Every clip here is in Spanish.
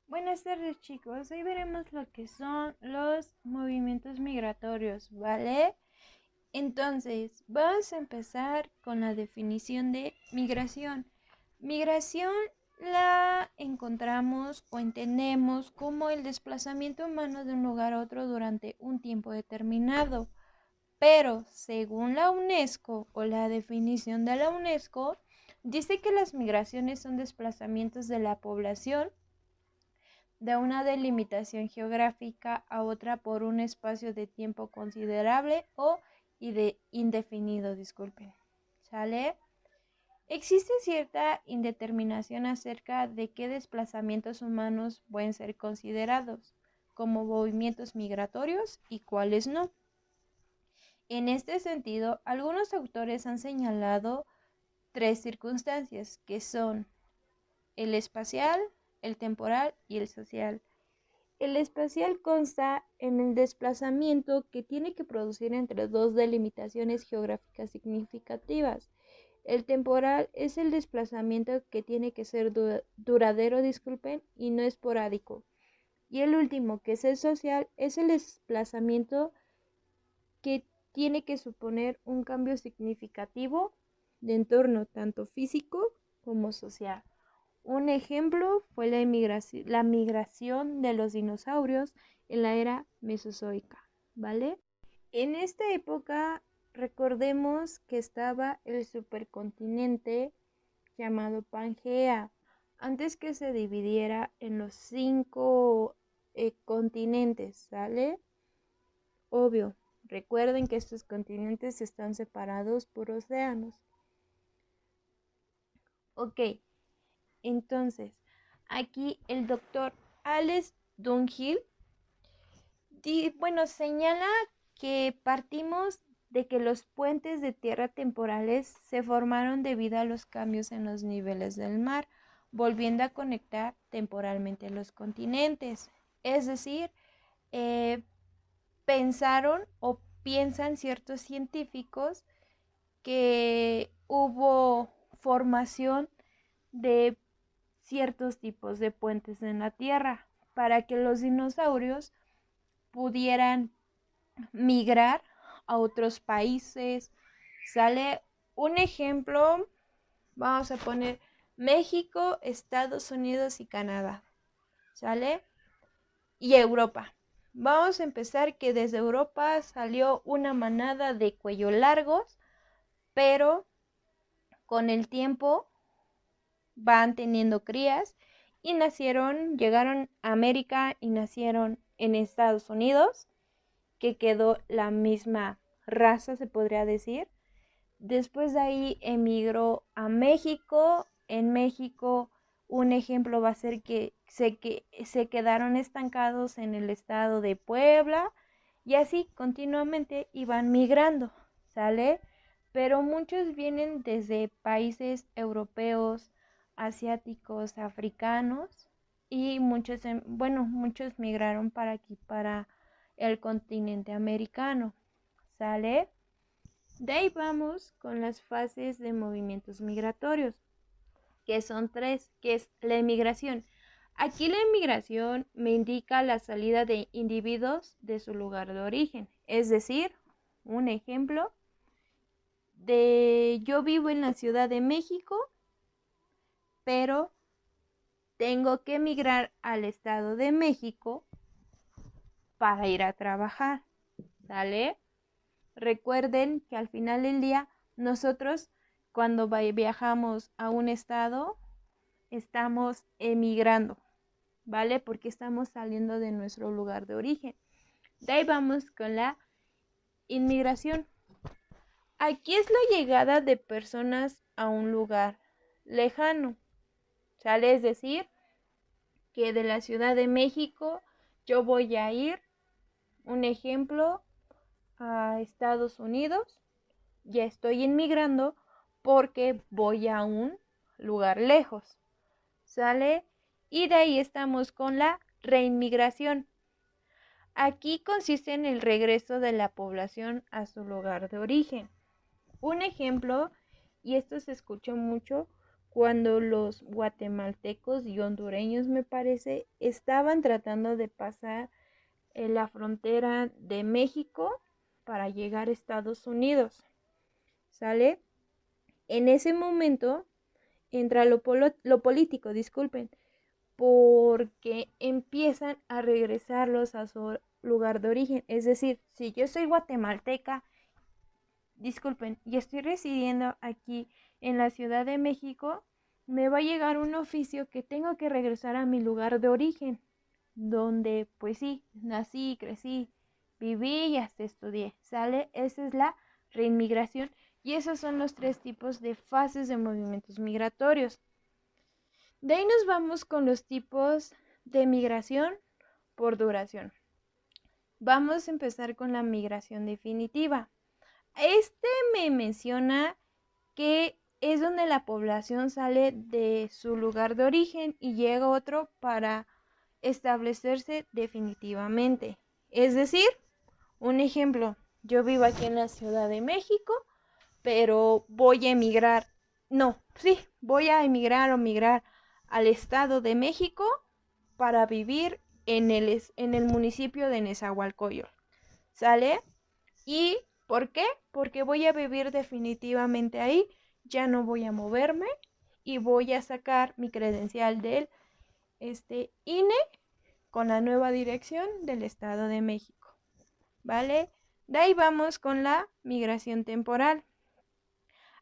Buenas tardes chicos, hoy veremos lo que son los movimientos migratorios, ¿vale? Entonces, vamos a empezar con la definición de migración. Migración la encontramos o entendemos como el desplazamiento humano de un lugar a otro durante un tiempo determinado. Pero, según la UNESCO o la definición de la UNESCO, dice que las migraciones son desplazamientos de la población de una delimitación geográfica a otra por un espacio de tiempo considerable o indefinido, disculpen. ¿Sale? Existe cierta indeterminación acerca de qué desplazamientos humanos pueden ser considerados como movimientos migratorios y cuáles no. En este sentido, algunos autores han señalado tres circunstancias que son el espacial, el temporal y el social. El espacial consta en el desplazamiento que tiene que producir entre dos delimitaciones geográficas significativas. El temporal es el desplazamiento que tiene que ser duradero, y no esporádico. Y el último, que es el social, es el desplazamiento que tiene que suponer un cambio significativo de entorno, tanto físico como social. Un ejemplo fue la migración de los dinosaurios en la era mesozoica, ¿vale? En esta época recordemos que estaba el supercontinente llamado Pangea, antes que se dividiera en los 5 continentes, ¿sale? Obvio, recuerden que estos continentes están separados por océanos. Ok, entonces, aquí el doctor Alex Dunhill señala que partimos de que los puentes de tierra temporales se formaron debido a los cambios en los niveles del mar, volviendo a conectar temporalmente los continentes. Es decir, pensaron o piensan ciertos científicos que hubo formación de ciertos tipos de puentes en la Tierra para que los dinosaurios pudieran migrar a otros países. Sale un ejemplo, vamos a poner México, Estados Unidos y Canadá. ¿Sale? Y Europa. Vamos a empezar que desde Europa salió una manada de cuello largos, pero con el tiempo van teniendo crías y llegaron a América y nacieron en Estados Unidos, que quedó la misma raza, se podría decir. Después de ahí emigró a México. En México, un ejemplo va a ser que se quedaron estancados en el estado de Puebla y así continuamente iban migrando, ¿sale? Pero muchos vienen desde países europeos, asiáticos, africanos y muchos migraron para aquí, para el continente americano, ¿sale? De ahí vamos con las fases de movimientos migratorios, que son tres, que es la emigración. Aquí la emigración me indica la salida de individuos de su lugar de origen, es decir, un ejemplo de yo vivo en la Ciudad de México, pero tengo que emigrar al Estado de México para ir a trabajar, ¿sale? Recuerden que al final del día nosotros cuando viajamos a un estado estamos emigrando, ¿vale? Porque estamos saliendo de nuestro lugar de origen. De ahí vamos con la inmigración. Aquí es la llegada de personas a un lugar lejano, ¿sale? Es decir, que de la Ciudad de México yo voy a ir, un ejemplo, a Estados Unidos. Ya estoy inmigrando porque voy a un lugar lejos, ¿sale? Y de ahí estamos con la reinmigración. Aquí consiste en el regreso de la población a su lugar de origen. Un ejemplo, y esto se escuchó mucho, cuando los guatemaltecos y hondureños, me parece, estaban tratando de pasar la frontera de México para llegar a Estados Unidos. ¿Sale? En ese momento entra lo político, disculpen, porque empiezan a regresarlos a su lugar de origen. Es decir, si yo soy guatemalteca, disculpen, y estoy residiendo aquí en la Ciudad de México, me va a llegar un oficio que tengo que regresar a mi lugar de origen, donde pues sí, nací, crecí, viví y hasta estudié. ¿Sale? Esa es la reinmigración y esos son los 3 tipos de fases de movimientos migratorios. De ahí nos vamos con los tipos de migración por duración. Vamos a empezar con la migración definitiva. Me menciona que es donde la población sale de su lugar de origen y llega a otro para establecerse definitivamente. Es decir, un ejemplo, yo vivo aquí en la Ciudad de México, pero voy a emigrar, voy a emigrar o migrar al Estado de México para vivir en el municipio de Nezahualcóyotl. ¿Sale? ¿Y por qué? Porque voy a vivir definitivamente ahí, ya no voy a moverme y voy a sacar mi credencial del INE con la nueva dirección del Estado de México. ¿Vale? De ahí vamos con la migración temporal.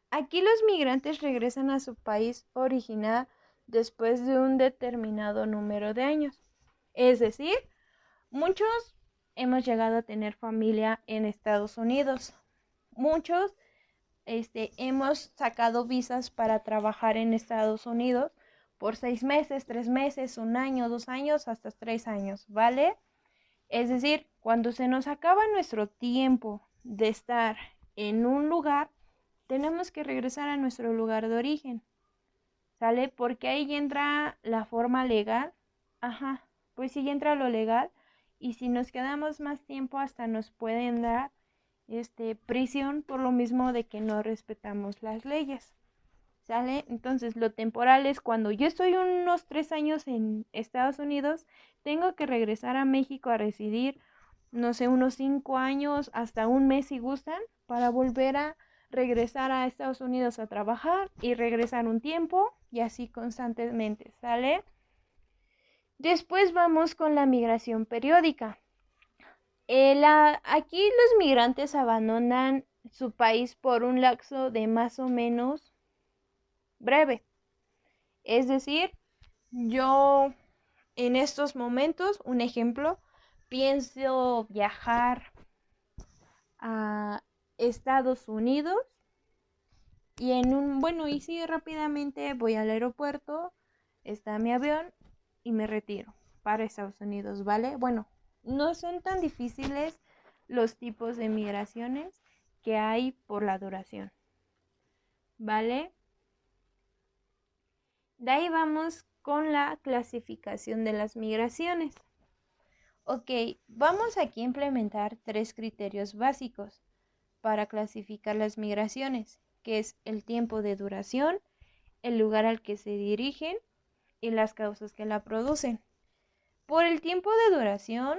Aquí los migrantes regresan a su país original después de un determinado número de años. Es decir, muchos hemos llegado a tener familia en Estados Unidos. Muchos hemos sacado visas para trabajar en Estados Unidos por 6 meses, 3 meses, 1 año, 2 años, hasta 3 años, ¿vale? Es decir, cuando se nos acaba nuestro tiempo de estar en un lugar, tenemos que regresar a nuestro lugar de origen, ¿sale? Porque ahí entra la forma legal. Ajá, pues sí entra lo legal. Y si nos quedamos más tiempo, hasta nos pueden dar prisión por lo mismo de que no respetamos las leyes. ¿Sale? Entonces, lo temporal es cuando yo estoy unos 3 años en Estados Unidos, tengo que regresar a México a residir, no sé, unos 5 años, hasta 1 mes si gustan, para volver a regresar a Estados Unidos a trabajar y regresar un tiempo y así constantemente, ¿sale? Después vamos con la migración periódica. Aquí los migrantes abandonan su país por un lapso de más o menos breve. Es decir, yo en estos momentos, un ejemplo, pienso viajar a Estados Unidos y sí, rápidamente voy al aeropuerto, está mi avión y me retiro para Estados Unidos, ¿vale? Bueno, no son tan difíciles los tipos de migraciones que hay por la duración, ¿vale? De ahí vamos con la clasificación de las migraciones. Ok, vamos aquí a implementar 3 criterios básicos para clasificar las migraciones, que es el tiempo de duración, el lugar al que se dirigen y las causas que la producen. Por el tiempo de duración,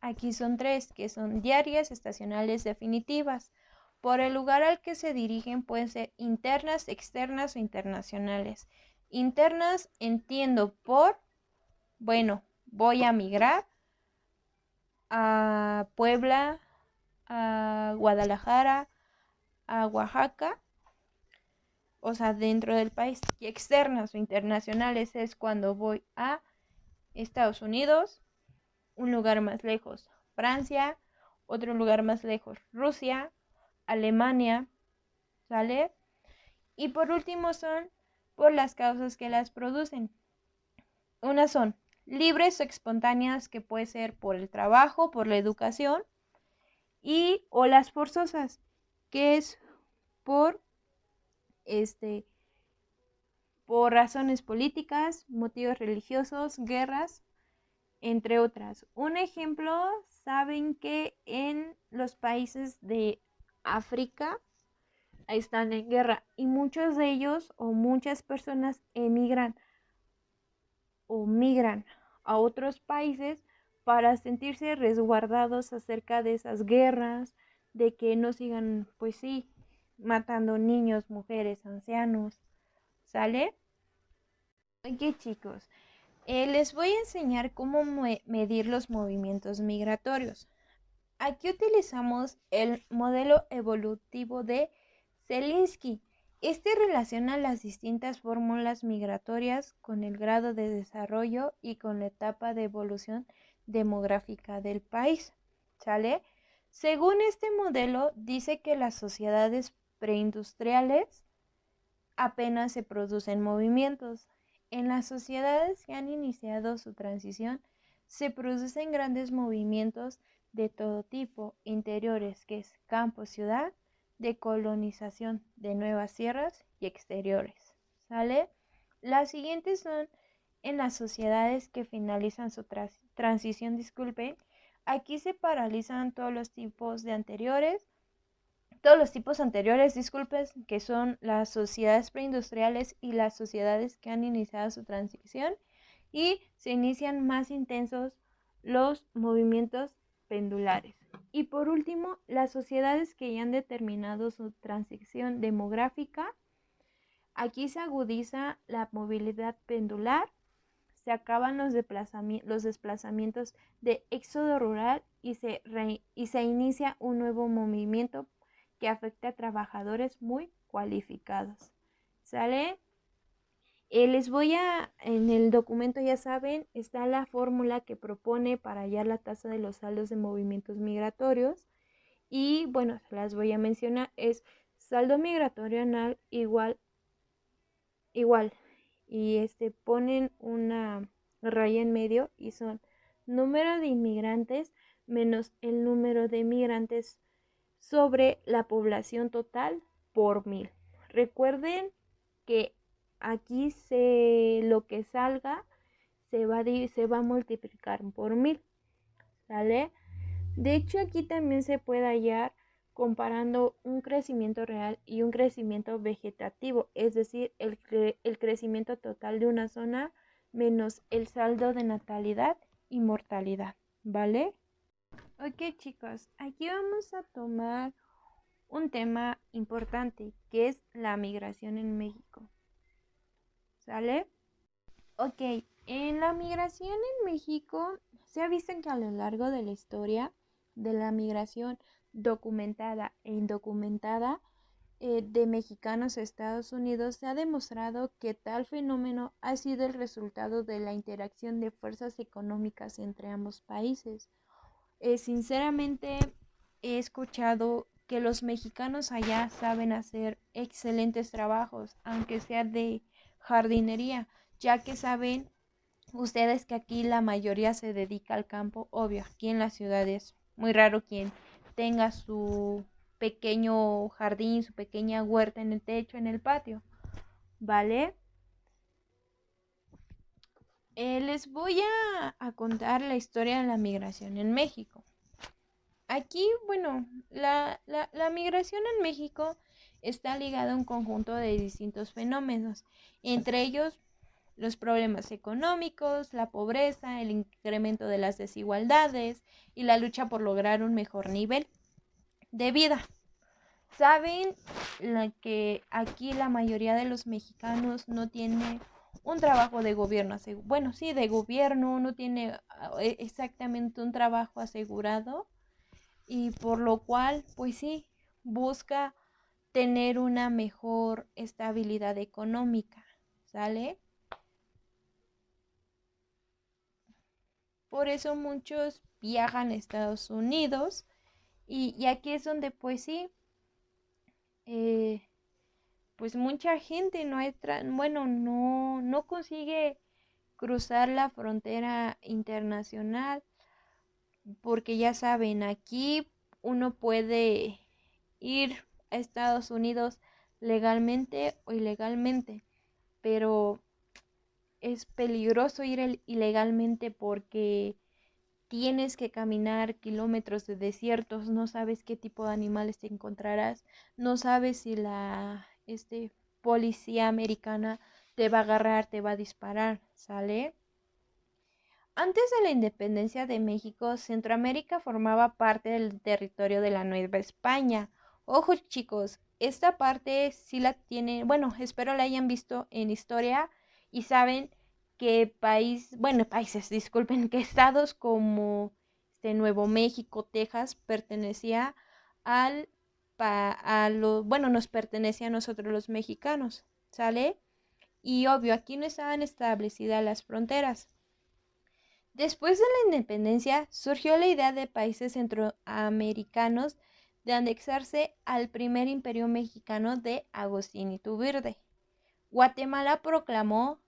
aquí son 3, que son diarias, estacionales, definitivas. Por el lugar al que se dirigen pueden ser internas, externas o internacionales. Internas entiendo voy a migrar a Puebla, a Guadalajara, a Oaxaca, o sea, dentro del país. Y externas o internacionales es cuando voy a Estados Unidos, un lugar más lejos, Francia, otro lugar más lejos, Rusia, Alemania, ¿sale? Y por último son por las causas que las producen. Unas son libres o espontáneas, que puede ser por el trabajo, por la educación, o las forzosas, que es por por razones políticas, motivos religiosos, guerras, entre otras. Un ejemplo, saben que en los países de África están en guerra y muchos de ellos o muchas personas emigran o migran a otros países para sentirse resguardados acerca de esas guerras, de que no sigan, pues sí, matando niños, mujeres, ancianos, ¿sale? Ok, chicos, les voy a enseñar cómo medir los movimientos migratorios. Aquí utilizamos el modelo evolutivo de Zelinsky. Este relaciona las distintas fórmulas migratorias con el grado de desarrollo y con la etapa de evolución demográfica del país. ¿Sale? Según este modelo, dice que las sociedades preindustriales apenas se producen movimientos. En las sociedades que han iniciado su transición, se producen grandes movimientos de todo tipo, interiores, que es campo, ciudad, de colonización de nuevas tierras y exteriores. ¿Sale? Las siguientes son en las sociedades que finalizan su transición, disculpen, aquí se paralizan todos los tipos anteriores, que son las sociedades preindustriales y las sociedades que han iniciado su transición, y se inician más intensos los movimientos pendulares. Y por último, las sociedades que ya han determinado su transición demográfica, aquí se agudiza la movilidad pendular, se acaban los desplazamientos de éxodo rural y se inicia un nuevo movimiento que afecta a trabajadores muy cualificados. ¿Sale? En el documento, ya saben, está la fórmula que propone para hallar la tasa de los saldos de movimientos migratorios. Y bueno, se las voy a mencionar. Es saldo migratorio anual igual. Y ponen una raya en medio y son número de inmigrantes menos el número de migrantes sobre la población total por 1000. Recuerden que aquí lo que salga se va a multiplicar por 1000, ¿sale? De hecho, aquí también se puede hallar comparando un crecimiento real y un crecimiento vegetativo, es decir, el crecimiento total de una zona menos el saldo de natalidad y mortalidad, ¿vale? Ok, chicos, aquí vamos a tomar un tema importante, que es la migración en México. ¿Sale? Ok, en la migración en México se ha visto que a lo largo de la historia de la migración documentada e indocumentada de mexicanos a Estados Unidos, se ha demostrado que tal fenómeno ha sido el resultado de la interacción de fuerzas económicas entre ambos países. Sinceramente, he escuchado que los mexicanos allá saben hacer excelentes trabajos, aunque sea de jardinería, ya que saben ustedes que aquí la mayoría se dedica al campo. Obvio, aquí en las ciudades muy raro quien tenga su pequeño jardín, su pequeña huerta en el techo, en el patio, ¿vale? Les voy a contar la historia de la migración en México. Aquí, bueno, la migración en México está ligada a un conjunto de distintos fenómenos, entre ellos los problemas económicos, la pobreza, el incremento de las desigualdades y la lucha por lograr un mejor nivel de vida. Saben que aquí la mayoría de los mexicanos no tiene un trabajo de gobierno, bueno, sí, de gobierno, no tiene exactamente un trabajo asegurado, y por lo cual, pues sí, busca tener una mejor estabilidad económica, ¿sale? Por eso muchos viajan a Estados Unidos y aquí es donde, pues sí, pues mucha gente no consigue cruzar la frontera internacional, porque ya saben, aquí uno puede ir a Estados Unidos legalmente o ilegalmente, pero es peligroso ir ilegalmente porque tienes que caminar kilómetros de desiertos, no sabes qué tipo de animales te encontrarás, no sabes si la policía americana te va a agarrar, te va a disparar, ¿sale? Antes de la independencia de México, Centroamérica formaba parte del territorio de la Nueva España. Ojo, chicos, esta parte sí la tienen, bueno, espero la hayan visto en historia y saben que países, disculpen, que estados como Nuevo México, Texas, pertenecía nos pertenecía a nosotros los mexicanos, ¿sale? Y obvio, aquí no estaban establecidas las fronteras. Después de la independencia, surgió la idea de países centroamericanos de anexarse al primer imperio mexicano de Agustín Iturbide. Guatemala proclamó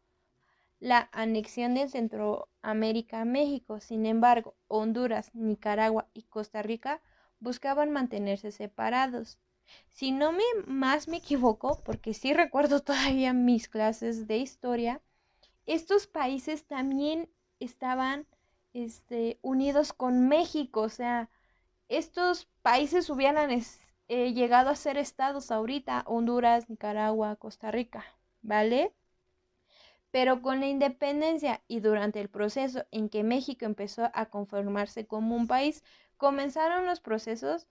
la anexión de Centroamérica a México. Sin embargo, Honduras, Nicaragua y Costa Rica buscaban mantenerse separados. Si no me equivoco, porque sí recuerdo todavía mis clases de historia, estos países también estaban unidos con México, o sea, estos países hubieran llegado a ser estados ahorita, Honduras, Nicaragua, Costa Rica, ¿vale? Pero con la independencia y durante el proceso en que México empezó a conformarse como un país, comenzaron los procesos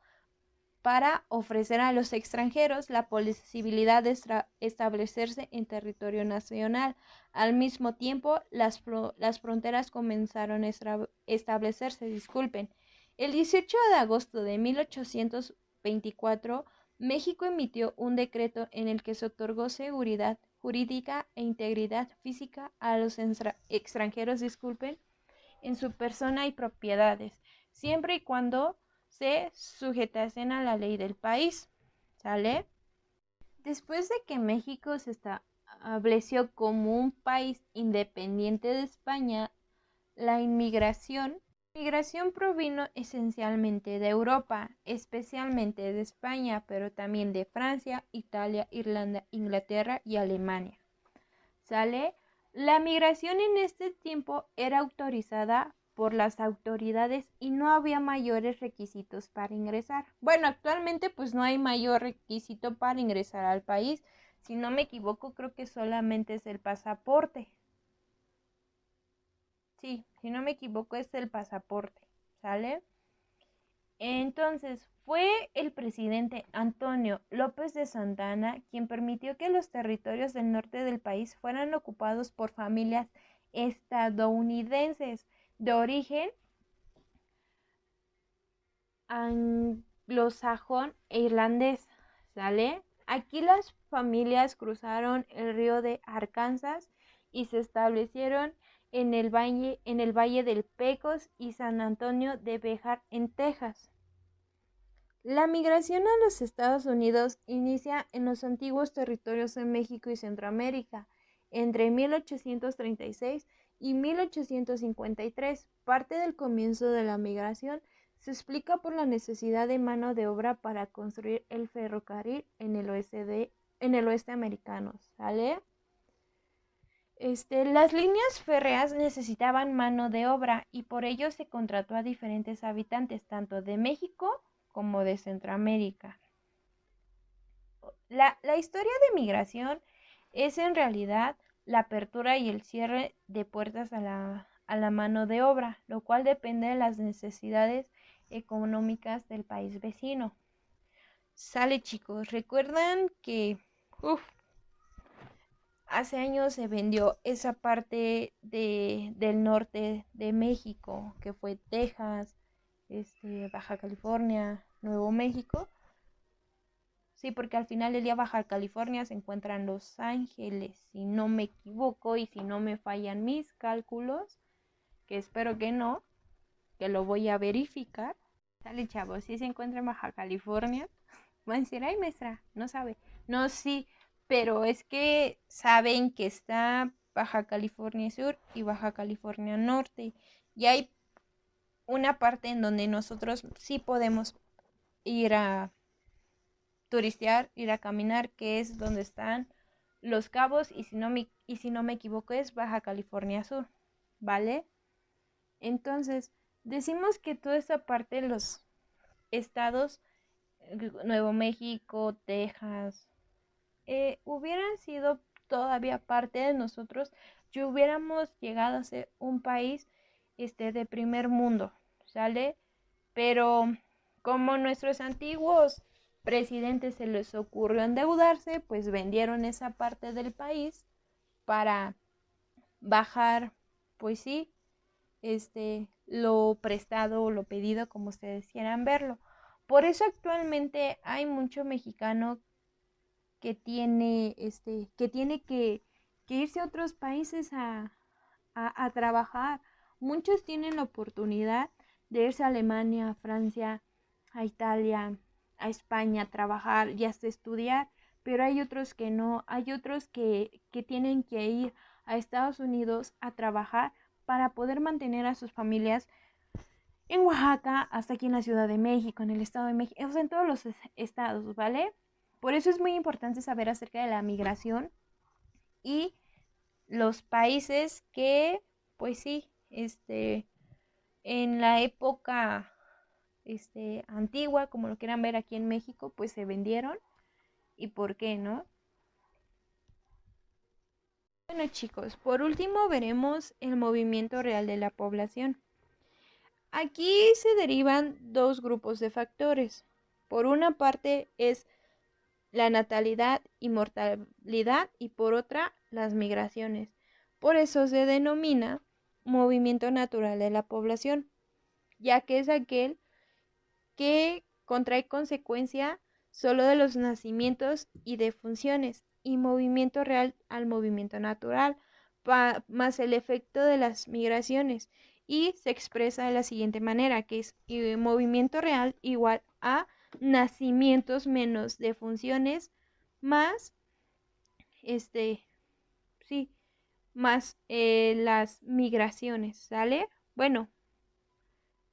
para ofrecer a los extranjeros la posibilidad de establecerse en territorio nacional. Al mismo tiempo, las fronteras comenzaron a establecerse. El 18 de agosto de 1824, México emitió un decreto en el que se otorgó seguridad jurídica e integridad física a los extranjeros, en su persona y propiedades, siempre y cuando se sujetasen a la ley del país, ¿sale? Después de que México se estableció como un país independiente de España, la inmigración provino esencialmente de Europa, especialmente de España, pero también de Francia, Italia, Irlanda, Inglaterra y Alemania. ¿Sale? La migración en este tiempo era autorizada por las autoridades y no había mayores requisitos para ingresar. Bueno, actualmente pues no hay mayor requisito para ingresar al país. Si no me equivoco, creo que solamente es el pasaporte. Sí, si no me equivoco es el pasaporte, ¿sale? Entonces, fue el presidente Antonio López de Santana quien permitió que los territorios del norte del país fueran ocupados por familias estadounidenses de origen anglosajón e irlandés, ¿sale? Aquí las familias cruzaron el río de Arkansas y se establecieron en el valle del Pecos y San Antonio de Béjar en Texas. La migración a los Estados Unidos inicia en los antiguos territorios de México y Centroamérica entre 1836 y 1853. Parte del comienzo de la migración se explica por la necesidad de mano de obra para construir el ferrocarril en el oeste americano, ¿sale? Las líneas férreas necesitaban mano de obra y por ello se contrató a diferentes habitantes, tanto de México como de Centroamérica. La historia de migración es en realidad la apertura y el cierre de puertas a la mano de obra, lo cual depende de las necesidades económicas del país vecino. Sale, chicos, recuerdan que hace años se vendió esa parte del norte de México, que fue Texas, Baja California, Nuevo México. Sí, porque al final del día Baja California se encuentra en Los Ángeles, si no me equivoco y si no me fallan mis cálculos, que espero que no, que lo voy a verificar. Sale, chavos, si se encuentra en Baja California. Van a decir, ay, maestra, no sabe. No, sí, pero es que saben que está Baja California Sur y Baja California Norte. Y hay una parte en donde nosotros sí podemos ir a turistear, ir a caminar, que es donde están Los Cabos y si no me equivoco es Baja California Sur, ¿vale? Entonces, decimos que toda esa parte de los estados, Nuevo México, Texas, hubieran sido todavía parte de nosotros, y hubiéramos llegado a ser un país de primer mundo, ¿sale? Pero como nuestros antiguos presidentes se les ocurrió endeudarse, pues vendieron esa parte del país para bajar, pues sí, lo prestado o lo pedido, como ustedes quieran verlo. Por eso actualmente hay mucho mexicano que tiene, que irse a otros países a trabajar. Muchos tienen la oportunidad de irse a Alemania, a Francia, a Italia, a España a trabajar y hasta estudiar, pero hay otros que no, hay otros que tienen que ir a Estados Unidos a trabajar para poder mantener a sus familias en Oaxaca, hasta aquí en la Ciudad de México, en el Estado de México, o sea, en todos los estados, ¿vale? Por eso es muy importante saber acerca de la migración y los países que, pues sí, en la época antigua, como lo quieran ver aquí en México, pues se vendieron y por qué, ¿no? Bueno, chicos, por último veremos el movimiento real de la población. Aquí se derivan dos grupos de factores. Por una parte es la natalidad y mortalidad y por otra las migraciones. Por eso se denomina movimiento natural de la población, ya que es aquel que contrae consecuencia solo de los nacimientos y defunciones y movimiento real al movimiento natural, más el efecto de las migraciones, y se expresa de la siguiente manera, que es movimiento real igual a nacimientos menos defunciones más sí, más las migraciones, ¿sale? Bueno,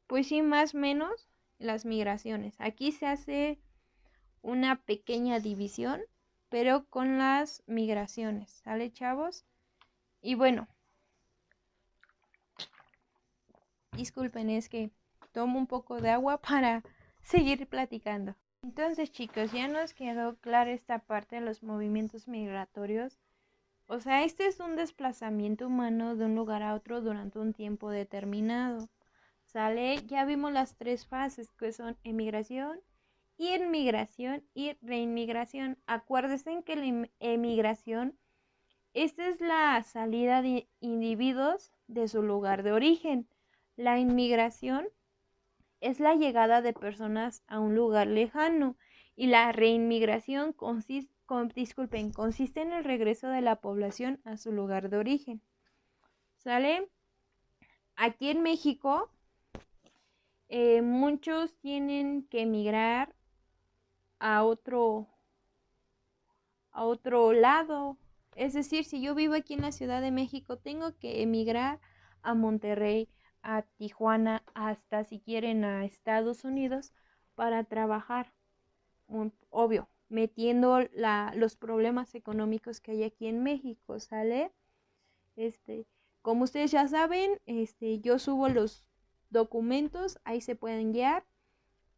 pues sí, más o menos las migraciones. Aquí se hace una pequeña división, pero con las migraciones, ¿sale, chavos? Y bueno, disculpen, es que tomo un poco de agua para seguir platicando. Entonces, chicos, ya nos quedó clara esta parte de los movimientos migratorios. O sea, este es un desplazamiento humano de un lugar a otro durante un tiempo determinado. ¿Sale? Ya vimos las tres fases que son emigración, inmigración y reinmigración. Acuérdense que la emigración, esta es la salida de individuos de su lugar de origen. La inmigración es la llegada de personas a un lugar lejano y la reinmigración consiste en el regreso de la población a su lugar de origen. ¿Sale? Aquí en México, muchos tienen que emigrar a otro lado. Es decir, si yo vivo aquí en la Ciudad de México, tengo que emigrar a Monterrey, a Tijuana, hasta si quieren a Estados Unidos para trabajar. Obvio, metiendo los problemas económicos que hay aquí en México, ¿sale? Como ustedes ya saben, yo subo los documentos, ahí se pueden guiar.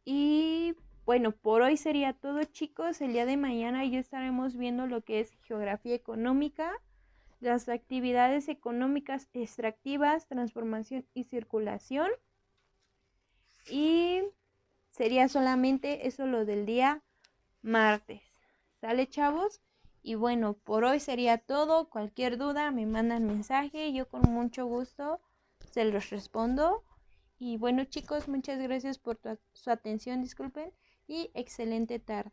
Y bueno, por hoy sería todo, chicos. El día de mañana ya estaremos viendo lo que es geografía económica, las actividades económicas extractivas, transformación y circulación. Y sería solamente eso lo del día martes. ¿Sale, chavos? Y bueno, por hoy sería todo. Cualquier duda me mandan mensaje. Yo con mucho gusto se los respondo. Y bueno, chicos, muchas gracias por su atención, disculpen, y excelente tarde.